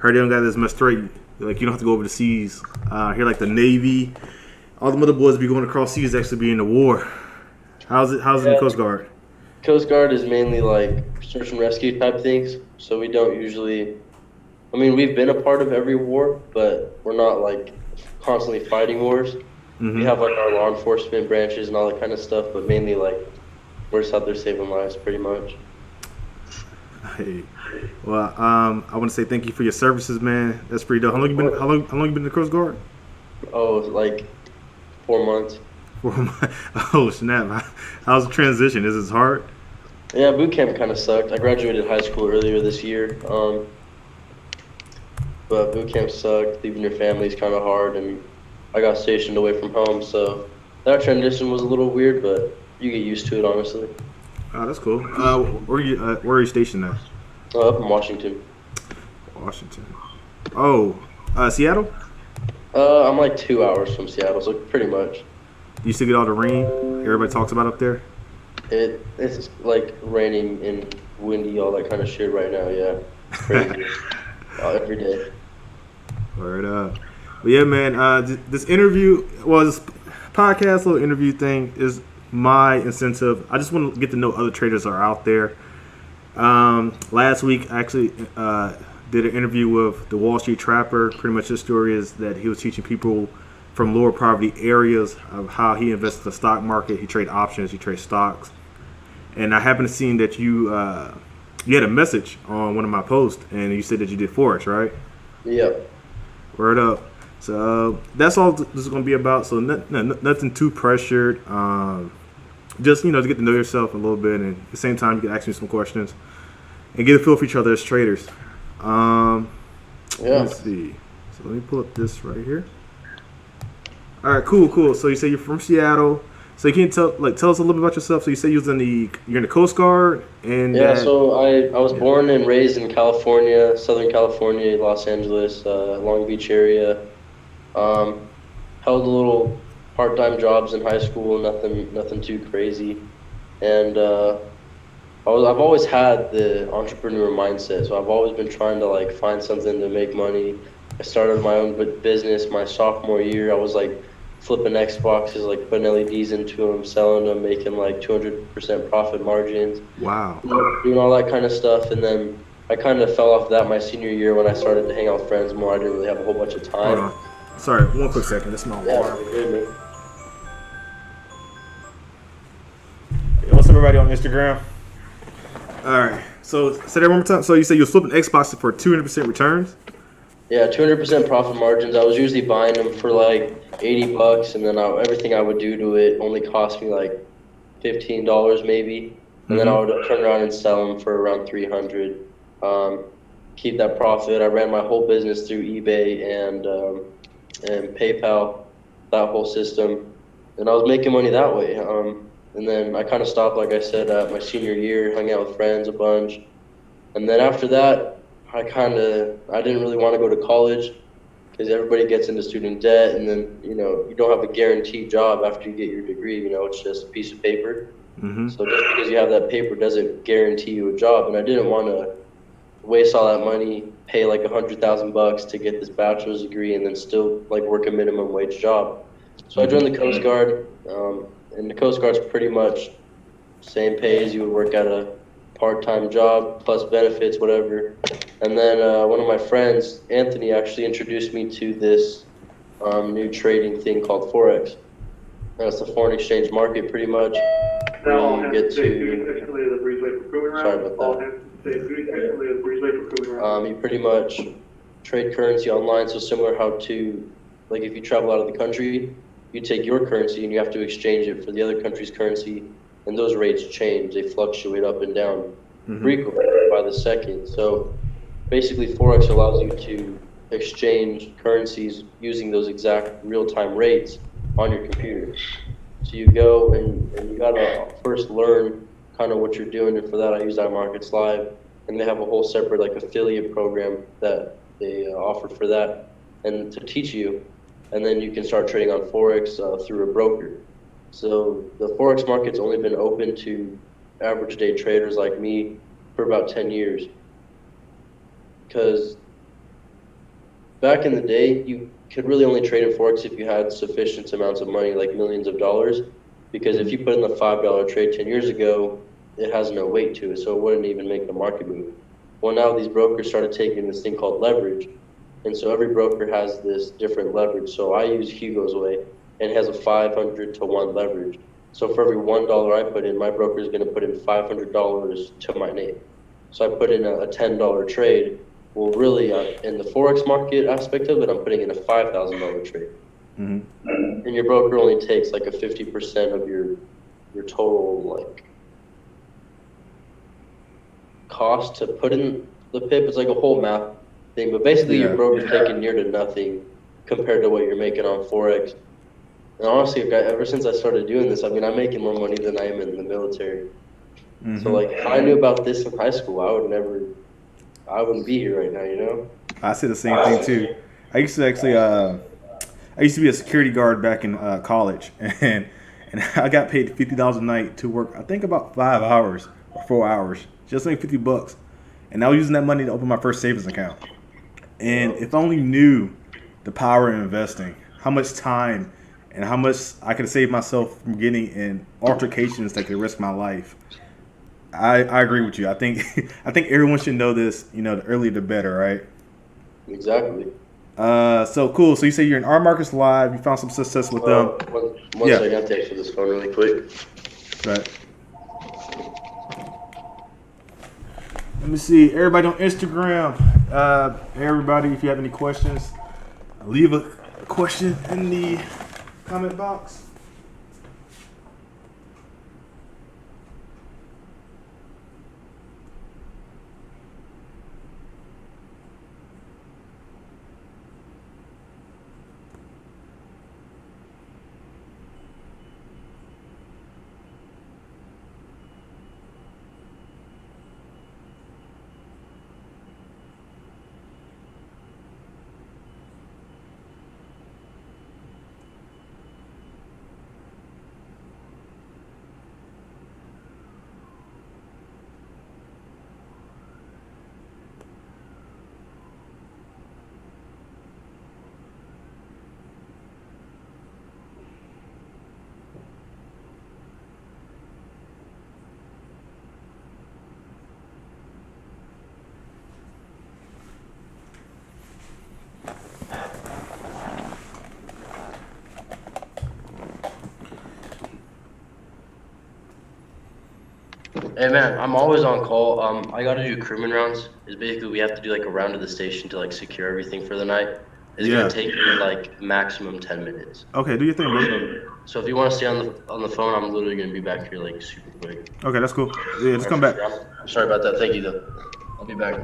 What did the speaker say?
Heard they don't got this much threat. Like you don't have to go over the seas. Here, like the Navy, all the mother boys be going across seas to actually be in the war. How's it? How's it in the Yeah, Coast Guard? Coast Guard is mainly like search and rescue type things. So we don't usually. I mean, we've been a part of every war, but we're not like constantly fighting wars. We Mm-hmm. have like our law enforcement branches and all that kind of stuff, but mainly like we're just out there saving lives, pretty much. Hey, well, I want to say thank you for your services, man. That's pretty dope. How long you been? How long you been in the Coast Guard? Oh, like 4 months. Oh snap! How's the transition? Is it hard? Yeah, boot camp kind of sucked. I graduated high school earlier this year, but boot camp sucked. Leaving your family is kind of hard, and I got stationed away from home, so that transition was a little weird, but you get used to it, honestly. Oh, that's cool. Where are you stationed at? Up in Washington. Washington. Oh, Seattle. I'm like 2 hours from Seattle, so pretty much. You still get all the rain everybody talks about up there? It's like raining and windy, all that kind of shit right now. Yeah, crazy. Every day. Word up. But yeah, man. This interview, well, this podcast little interview thing is my incentive. I just want to get to know other traders that are out there. Last week, I actually did an interview with the Wall Street Trapper. Pretty much his story is that he was teaching people from lower poverty areas of how he invests in the stock market. He trade options, he trade stocks. And I happened to see that you had a message on one of my posts, and you said that you did forex, right? Yep. Word up. So that's all this is going to be about. So nothing too pressured. Just to get to know yourself a little bit, and at the same time you can ask me some questions and get a feel for each other as traders. Yeah. Let's see. So let me pull up this right here. All right, cool. So you say you're from Seattle. So you can tell us a little bit about yourself. So you say you're in the Coast Guard, and Yeah, so I was yeah. born and raised in California, Southern California, Los Angeles, Long Beach area. Um, Held a little part-time jobs in high school, nothing too crazy. And I've always had the entrepreneur mindset, so I've always been trying to like find something to make money. I started my own business my sophomore year. I was like flipping Xboxes, like putting LEDs into them, selling them, making like 200% profit margins, Wow. doing all that kind of stuff. And then I kind of fell off that my senior year when I started to hang out with friends more. I didn't really have a whole bunch of Hold time. on. Sorry, one quick second. That's my Yeah, water. forgive me. What's up, everybody on Instagram? All right. So say that one more time. So you say you're flipping Xbox for 200% returns? Yeah, 200% profit margins. I was usually buying them for like $80, and then everything I would do to it only cost me like $15 maybe, and then I Mm-hmm. would turn around and sell them for around 300. Keep that profit. I ran my whole business through eBay and PayPal, that whole system, and I was making money that way. And then I kind of stopped, like I said, at my senior year, hung out with friends a bunch, and then after that, I didn't really want to go to college because everybody gets into student debt, and then you don't have a guaranteed job after you get your degree. It's just a piece of paper. Mm-hmm. So just because you have that paper doesn't guarantee you a job, and I didn't want to waste all that money, pay like $100,000 to get this bachelor's degree, and then still like work a minimum wage job. So I Mm-hmm. joined the Coast Guard, and the Coast Guard's pretty much same pay as you would work at a part-time job plus benefits, whatever. And then one of my friends, Anthony, actually introduced me to this new trading thing called Forex. That's the foreign exchange market, pretty much. Where you get to, sorry about that. You pretty much trade currency online, so similar how to, like if you travel out of the country, you take your currency and you have to exchange it for the other country's currency, and those rates change. They fluctuate up and down Mm-hmm. frequently by the second. So basically, Forex allows you to exchange currencies using those exact real-time rates on your computer. So you go and you gotta first learn kind of what you're doing, and for that I use iMarkets Live, and they have a whole separate like affiliate program that they offer for that, and to teach you, and then you can start trading on Forex through a broker. So the Forex market's only been open to average day traders like me for about 10 years, because back in the day, you could really only trade in forex if you had sufficient amounts of money, like millions of dollars. Because if you put in the $5 trade 10 years ago, it has no weight to it, so it wouldn't even make the market move. Well, now these brokers started taking this thing called leverage, and so every broker has this different leverage. So I use Hugo's Way, and it has a 500 to 1 leverage. So for every $1 I put in, my broker is going to put in $500 to my name. So I put in a $10 trade. Well, really, in the forex market aspect of it, I'm putting in a $5,000 trade. Mm-hmm. And your broker only takes like a 50% of your total like cost to put in the pip. It's like a whole math thing, but basically your broker's taking near to nothing compared to what you're making on forex. And honestly, ever since I started doing this, I mean, I'm making more money than I am in the military. Mm-hmm. So like, if I knew about this in high school, I wouldn't be here right now, you know? I say the same thing too. I used to actually, I used to be a security guard back in college, and I got paid $50 a night to work. I think about 5 hours or 4 hours, just like $50, and I was using that money to open my first savings account. And if I only knew the power of investing, how much time and how much I could save myself from getting in altercations that could risk my life. I agree with you. I think everyone should know this. You know, the earlier the better, right? Exactly. So cool. So you say you're in R Markets Live. You found some success with them. One second, I have to answer this phone really quick. Right. Let me see. Everybody on Instagram. Everybody, if you have any questions, leave a question in the comment box. Hey man, I'm always on call. I gotta do crewman rounds. Is basically we have to do like a round of the station to like secure everything for the night. It's gonna take me like maximum 10 minutes. Okay, do your thing, bro. So if you want to stay on the phone, I'm literally gonna be back here like super quick. Okay, that's cool. Yeah, just come back. I'm sorry about that. Thank you though. I'll be back.